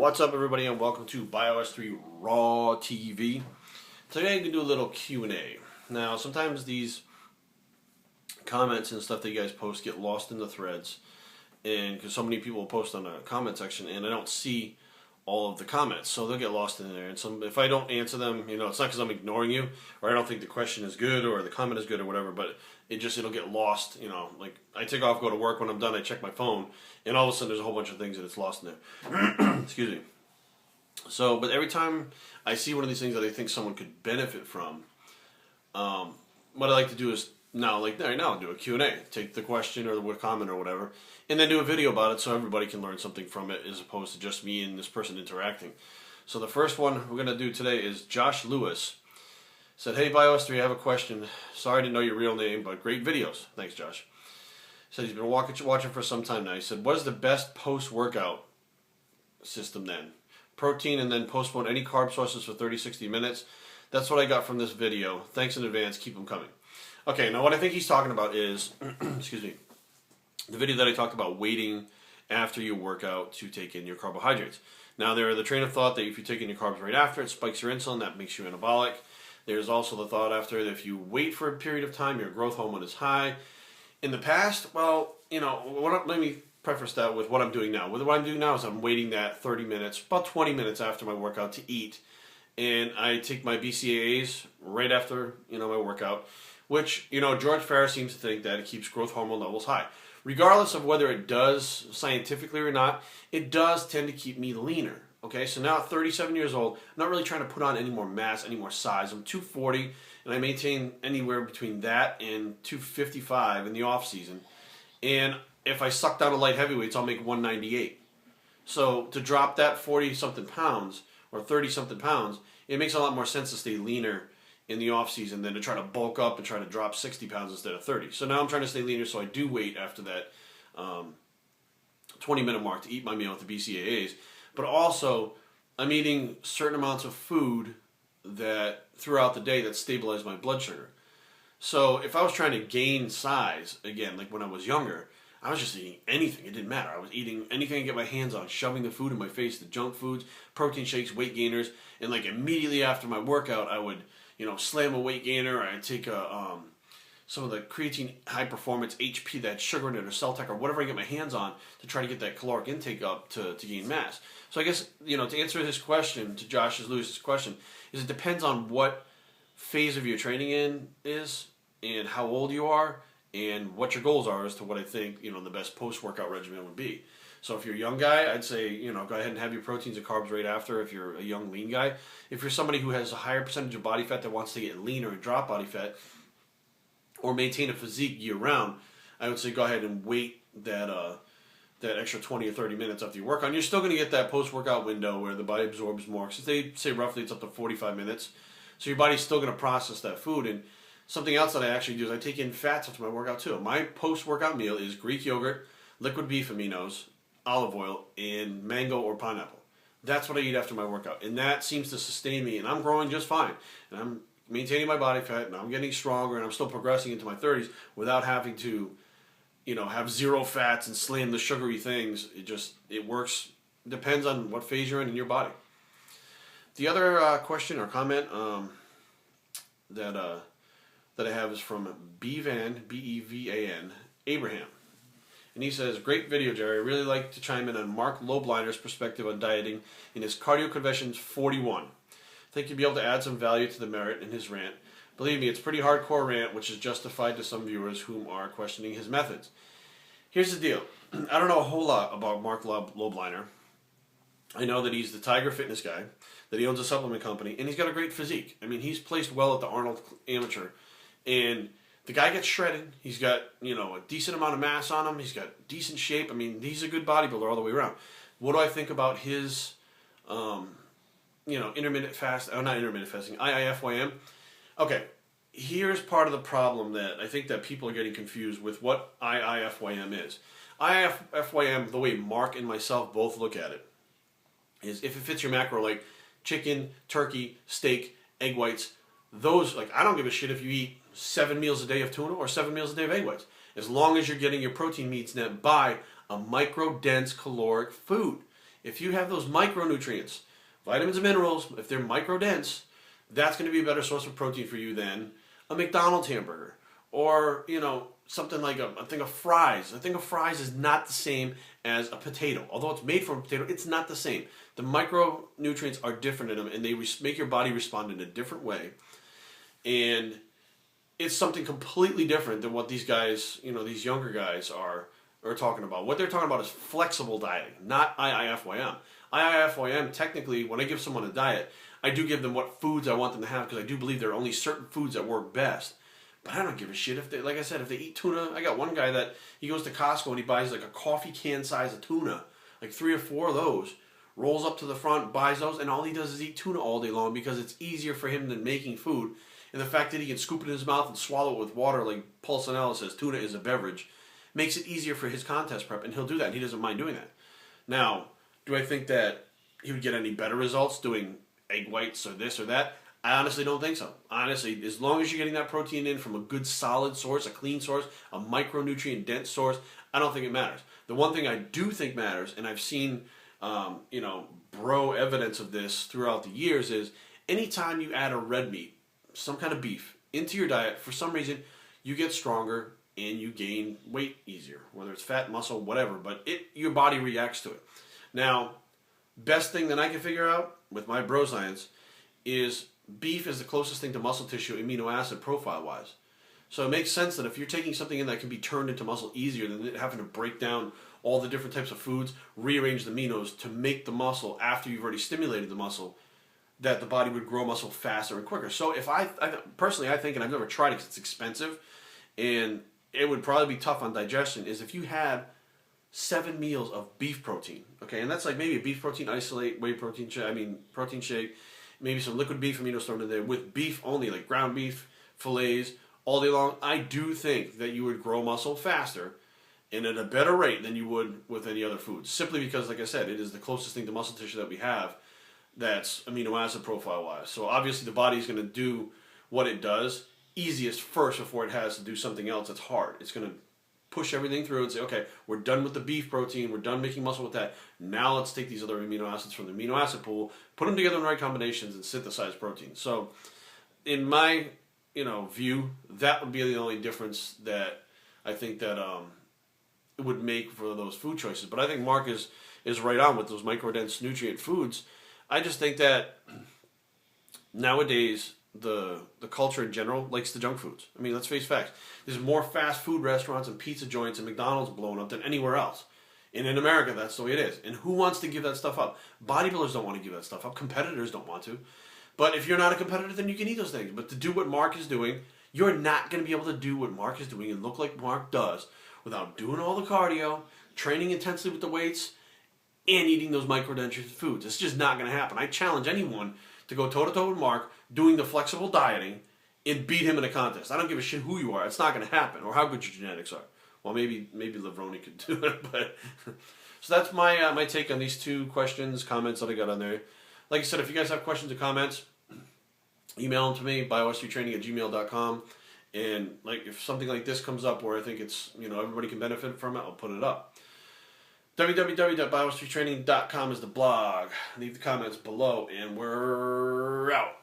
What's up, everybody, and welcome to Bios3 Raw TV. Today I'm going to do a little Q&A. Now, sometimes these comments and stuff that you guys post get lost in the threads, and because so many people post on the comment section, and I don't see all of the comments, so they'll get lost in there. And if I don't answer them, it's not because I'm ignoring you, or I don't think the question is good, or the comment is good, or whatever, but it'll get lost. Like I take off, go to work. When I'm done, I check my phone, and all of a sudden there's a whole bunch of things that it's lost in there. Excuse me. So, but every time I see one of these things that I think someone could benefit from, what I like to do is now do a Q&A. Take the question or the comment or whatever, and then do a video about it so everybody can learn something from it as opposed to just me and this person interacting. So the first one we're going to do today is Josh Lewis. Said, "Hey Bios3, I have a question. Sorry to know your real name, but great videos." Thanks, Josh. Said he's been watching for some time now. He said, "What is the best post-workout system then? Protein and then postpone any carb sources for 30-60 minutes. That's what I got from this video. Thanks in advance. Keep them coming." Okay, now what I think he's talking about is, excuse me, the video that I talked about waiting after you work out to take in your carbohydrates. Now, there are the train of thought that if you take in your carbs right after, it spikes your insulin, that makes you anabolic. There's also the thought after that if you wait for a period of time, your growth hormone is high. In the past, well, let me preface that with what I'm doing now. What I'm doing now is I'm waiting that 30 minutes, about 20 minutes after my workout to eat. And I take my BCAAs right after, my workout, which, George Farris seems to think that it keeps growth hormone levels high. Regardless of whether it does scientifically or not, it does tend to keep me leaner. Okay, so now at 37 years old, I'm not really trying to put on any more mass, any more size. I'm 240, and I maintain anywhere between that and 255 in the off season. And if I suck down to light heavyweights, I'll make 198. So to drop that 40-something pounds or 30-something pounds, it makes a lot more sense to stay leaner in the off season than to try to bulk up and try to drop 60 pounds instead of 30. So now I'm trying to stay leaner, so I do wait after that 20-minute mark to eat my meal with the BCAAs. But also, I'm eating certain amounts of food that throughout the day that stabilize my blood sugar. So if I was trying to gain size, again, like when I was younger, I was just eating anything. It didn't matter. I was eating anything I could get my hands on, shoving the food in my face, the junk foods, protein shakes, weight gainers, and like immediately after my workout, I would, slam a weight gainer, or I'd take some of the creatine high performance HP, that sugar in it, or Celtec, or whatever I get my hands on to try to get that caloric intake up to gain mass. So I guess, to answer his question, to Josh Lewis's question, is it depends on what phase of your training in is, and how old you are, and what your goals are as to what I think, the best post-workout regimen would be. So if you're a young guy, I'd say, go ahead and have your proteins and carbs right after if you're a young, lean guy. If you're somebody who has a higher percentage of body fat that wants to get leaner and drop body fat, or maintain a physique year-round, I would say go ahead and wait that extra 20 or 30 minutes after you work on. You're still going to get that post-workout window where the body absorbs more, because they say roughly it's up to 45 minutes. So your body's still going to process that food. And something else that I actually do is I take in fats after my workout too. My post-workout meal is Greek yogurt, liquid beef aminos, olive oil, and mango or pineapple. That's what I eat after my workout. And that seems to sustain me, and I'm growing just fine. And I'm maintaining my body fat, and I'm getting stronger, and I'm still progressing into my 30s without having to, have zero fats and slam the sugary things. It works. Depends on what phase you're in your body. The other question or comment that I have is from Bevan, B-E-V-A-N, Abraham. And he says, "Great video, Jerry. I really like to chime in on Mark Lobliner's perspective on dieting in his Cardio Confessions 41. I think you'll be able to add some value to the merit in his rant. Believe me, it's a pretty hardcore rant, which is justified to some viewers whom are questioning his methods. Here's the deal. I don't know a whole lot about Mark Lobliner. I know that he's the Tiger Fitness guy, that he owns a supplement company, and he's got a great physique. I mean, he's placed well at the Arnold Amateur, and the guy gets shredded. He's got, a decent amount of mass on him. He's got decent shape. I mean, he's a good bodybuilder all the way around. What do I think about his, intermittent not intermittent fasting, IIFYM? Okay, here's part of the problem that I think that people are getting confused with what IIFYM is. IIFYM, the way Mark and myself both look at it, is if it fits your macro, like chicken, turkey, steak, egg whites, those, I don't give a shit if you eat 7 meals a day of tuna or 7 meals a day of egg whites, as long as you're getting your protein needs met by a micro-dense caloric food. If you have those micronutrients, vitamins and minerals, if they're microdense, that's going to be a better source of protein for you than a McDonald's hamburger. Or, something like a thing of fries. A thing of fries is not the same as a potato. Although it's made from a potato, it's not the same. The micronutrients are different in them, and they make your body respond in a different way. And it's something completely different than what these guys, these younger guys are talking about. What they're talking about is flexible dieting, not IIFYM. IIFYM, technically, when I give someone a diet, I do give them what foods I want them to have, because I do believe there are only certain foods that work best. But I don't give a shit if they, like I said, if they eat tuna. I got one guy that he goes to Costco and he buys like a coffee can size of tuna, like 3 or 4 of those, rolls up to the front, buys those, and all he does is eat tuna all day long because it's easier for him than making food. And the fact that he can scoop it in his mouth and swallow it with water, like Pulsanella says, tuna is a beverage, makes it easier for his contest prep, and he'll do that, and he doesn't mind doing that. Now, do I think that he would get any better results doing egg whites or this or that? I honestly don't think so. Honestly, as long as you're getting that protein in from a good solid source, a clean source, a micronutrient dense source, I don't think it matters. The one thing I do think matters, and I've seen, bro evidence of this throughout the years, is anytime you add a red meat, some kind of beef, into your diet, for some reason, you get stronger and you gain weight easier, whether it's fat, muscle, whatever, but your body reacts to it. Now, best thing that I can figure out with my bro science is beef is the closest thing to muscle tissue amino acid profile-wise. So it makes sense that if you're taking something in that can be turned into muscle easier than having to break down all the different types of foods, rearrange the aminos to make the muscle after you've already stimulated the muscle, that the body would grow muscle faster and quicker. So if I personally, I think, and I've never tried it because it's expensive, and it would probably be tough on digestion, is if you had 7 meals of beef protein, okay, and that's like maybe a beef protein isolate, protein shake, maybe some liquid beef aminos thrown in there with beef only, like ground beef, fillets, all day long. I do think that you would grow muscle faster and at a better rate than you would with any other foods. Simply because, like I said, it is the closest thing to muscle tissue that we have that's amino acid profile-wise. So obviously the body's going to do what it does easiest first before it has to do something else that's hard. It's going to push everything through and say, okay, we're done with the beef protein, we're done making muscle with that, now let's take these other amino acids from the amino acid pool, put them together in the right combinations, and synthesize protein. So in my view, that would be the only difference that I think that it would make for those food choices. But I think Mark is right on with those microdense nutrient foods. I just think that nowadays the culture in general likes the junk foods. I mean, let's face facts. There's more fast food restaurants and pizza joints and McDonald's blown up than anywhere else. And in America, that's the way it is. And who wants to give that stuff up? Bodybuilders don't want to give that stuff up. Competitors don't want to. But if you're not a competitor, then you can eat those things. But to do what Mark is doing, you're not going to be able to do what Mark is doing and look like Mark does without doing all the cardio, training intensely with the weights, and eating those microdense foods. It's just not going to happen. I challenge anyone to go toe-to-toe with Mark doing the flexible dieting and beat him in a contest. I don't give a shit who you are. It's not going to happen, or how good your genetics are. Well, maybe Livroni could do it, but so that's my take on these 2 questions, comments that I got on there. Like I said, if you guys have questions or comments, email them to me, bios3training@gmail.com. And like if something like this comes up where I think it's everybody can benefit from it, I'll put it up. www.bios3training.com is the blog. Leave the comments below, and we're out.